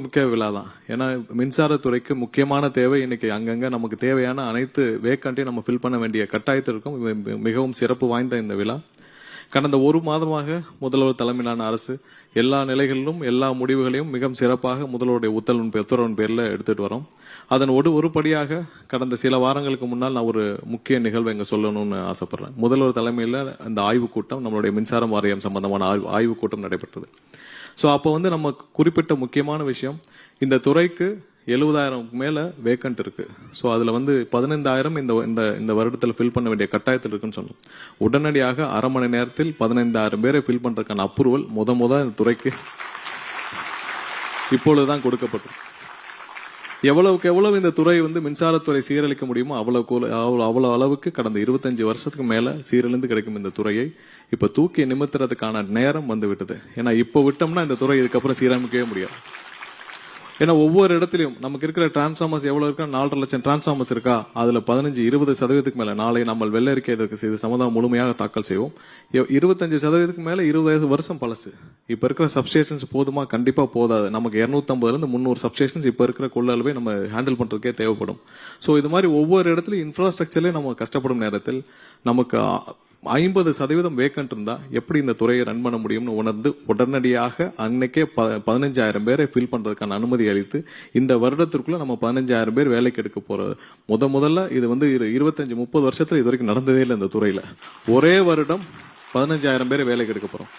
முக்கிய விழா தான். ஏன்னா மின்சாரத்துறைக்கு முக்கியமான தேவை இன்னைக்கு அங்கங்க நமக்கு தேவையான அனைத்து வேக்கண்ட்டையும் நம்ம ஃபில் பண்ண வேண்டிய கட்டாயத்தில் இருக்கும். மிகவும் சிறப்பு வாய்ந்த இந்த விழா கடந்த ஒரு மாதமாக முதல்வர் தலைமையிலான அரசு எல்லா நிலைகளிலும் எல்லா முடிவுகளையும் மிகவும் சிறப்பாக முதல்வருடைய உத்தரவின் பேர்ல எடுத்துட்டு வரோம். அதன் ஒரு படியாக கடந்த சில வாரங்களுக்கு முன்னால் நான் ஒரு முக்கிய நிகழ்வை இங்க சொல்லணும்னு ஆசைப்படுறேன். முதல்வர் தலைமையில இந்த ஆய்வுக் கூட்டம், நம்மளுடைய மின்சாரம் வாரியம் சம்பந்தமான ஆய்வுக் கூட்டம் நடைபெற்றது. சோ அப்போ நம்ம குறிப்பிட்ட முக்கியமான விஷயம், இந்த துறைக்கு 70,000 மேல வேக்கண்ட் இருக்கு. சோ அதுல 15,000 இந்த வருடத்துல ஃபில் பண்ண வேண்டிய கட்டாயத்தில் இருக்குன்னு சொன்னோம். உடனடியாக அரை மணி நேரத்தில் 15,000 பேரை ஃபில் பண்றதுக்கான அப்ரூவல் இந்த துறைக்கு இப்பொழுதுதான் கொடுக்கப்பட்டது. எவ்வளவுக்கு எவ்வளவு இந்த துறை மின்சாரத்துறை சீரழிக்க முடியுமோ அவ்வளவு அளவுக்கு கடந்த 25 வருஷத்துக்கு மேல சீரழிந்து கிடைக்கும் இந்த துறையை இப்ப தூக்கி நிமித்துறதுக்கான நேரம் வந்து விட்டது. ஏன்னா இப்ப விட்டோம்னா இந்த துறை இதுக்கப்புறம் சீரமைக்கவே முடியாது. ஏன்னா ஒவ்வொரு இடத்துலயும் நமக்கு இருக்கிற டிரான்ஸ்ஃபார்மர்ஸ் எவ்வளவு இருக்கா, 4.5 லட்சம் டிரான்ஸ்ஃபார்மர்ஸ் இருக்கா, அதுல 15-20% மேல நாளை நம்ம வெள்ள அறிக்கை இது சம்பந்தம் முழுமையாக தாக்கல் செய்வோம். 25% மேல 20 வருஷம் பழசு. இப்ப இருக்கிற சப்ஸ்டேஷன்ஸ் போதுமா? கண்டிப்பா போதாது. நமக்கு 250-300 சப்ஸ்டேஷன்ஸ் இப்ப இருக்கிற கொள்ளளவை நம்ம ஹேண்டில் பண்றதுக்கே தேவைப்படும். சோ இது மாதிரி ஒவ்வொரு இடத்துலயும் இன்ஃப்ராஸ்ட்ரக்சர்லயும் நம்ம கஷ்டப்படும் நேரத்தில் நமக்கு 50% வேக்கண்ட் இருந்தா எப்படி இந்த துறையை ரன் பண்ண முடியும்னு உணர்ந்து உடனடியாக அன்னைக்கே 15,000 பேரை ஃபில் பண்றதுக்கான அனுமதி அளித்து இந்த வருடத்திற்குள்ள நம்ம 15,000 பேர் வேலைக்கு எடுக்க போறது. முதல்ல இது 25-30 வருஷத்துல இது வரைக்கும் நடந்ததே இல்லை. இந்த துறையில ஒரே வருடம் 15,000 பேரை வேலைக்கு எடுக்க போறோம்.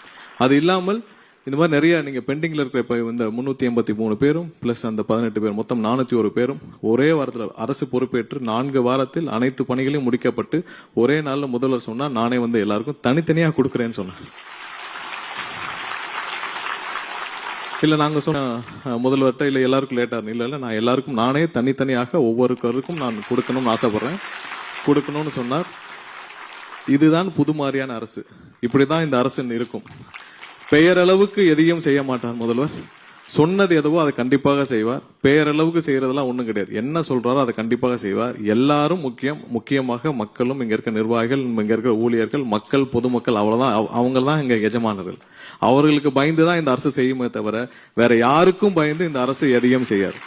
அது இல்லாமல் இந்த மாதிரி நிறைய நீங்க பெண்டிங்ல இருக்கிற இப்ப 383 பேரும் பிளஸ் அந்த 18 பேர் மொத்தம் 401 பேரும் ஒரே வாரத்தில் அரசு பொறுப்பேற்று 4 வாரத்தில் அனைத்து பணிகளையும் முடிக்கப்பட்டு ஒரே நாள்ல முதல்வர் சொன்னா நானே எல்லாருக்கும் தனித்தனியா கொடுக்கறேன்னு சொன்னேன். இல்ல நாங்க சொன்ன முதல்வர்கிட்ட இல்ல எல்லாருக்கும் லேட்டா இல்ல நான் எல்லாருக்கும் நானே தனித்தனியாக ஒவ்வொருவருக்கும் நான் கொடுக்கணும்னு ஆசைப்படுறேன், கொடுக்கணும்னு சொன்னார். இதுதான் புது மாதிரியான அரசு. இப்படிதான் இந்த அரசு இருக்கும். பெயரளவுக்கு எதையும் செய்ய மாட்டார் முதல்வர். சொன்னது எதுவோ அதை கண்டிப்பாக செய்வார். பெயரளவுக்கு செய்யறதெல்லாம் ஒண்ணும் கிடையாது. என்ன சொல்றாரோ அதை கண்டிப்பாக செய்வார். எல்லாரும் முக்கியமாக மக்களும், இங்க இருக்க நிர்வாகிகள், இங்க இருக்க ஊழியர்கள், மக்கள், பொதுமக்கள், அவ்வளவுதான். அவங்க தான் இங்க எஜமானர்கள். அவர்களுக்கு பயந்துதான் இந்த அரசு செய்யுமே தவிர வேற யாருக்கும் பயந்து இந்த அரசு எதையும் செய்யாது.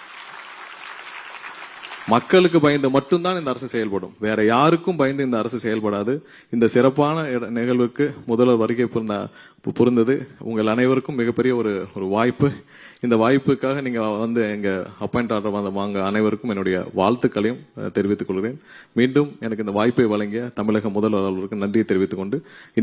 மக்களுக்கு பயந்து மட்டும்தான் இந்த அரசு செயல்படும். வேற யாருக்கும் பயந்து இந்த அரசு செயல்படாது. இந்த சிறப்பான நிகழ்வுக்கு முதல்வர் வருகை புரிந்தது உங்கள் அனைவருக்கும் மிகப்பெரிய ஒரு வாய்ப்பு. இந்த வாய்ப்புக்காக நீங்க எங்க அப்பாயிண்ட் ஆர்டர் வாங்க அனைவருக்கும் என்னுடைய வாழ்த்துக்களையும் தெரிவித்துக் கொள்கிறேன். மீண்டும் எனக்கு இந்த வாய்ப்பை வழங்கிய தமிழக முதல்வர் அவர்களுக்கு நன்றியை தெரிவித்துக் கொண்டு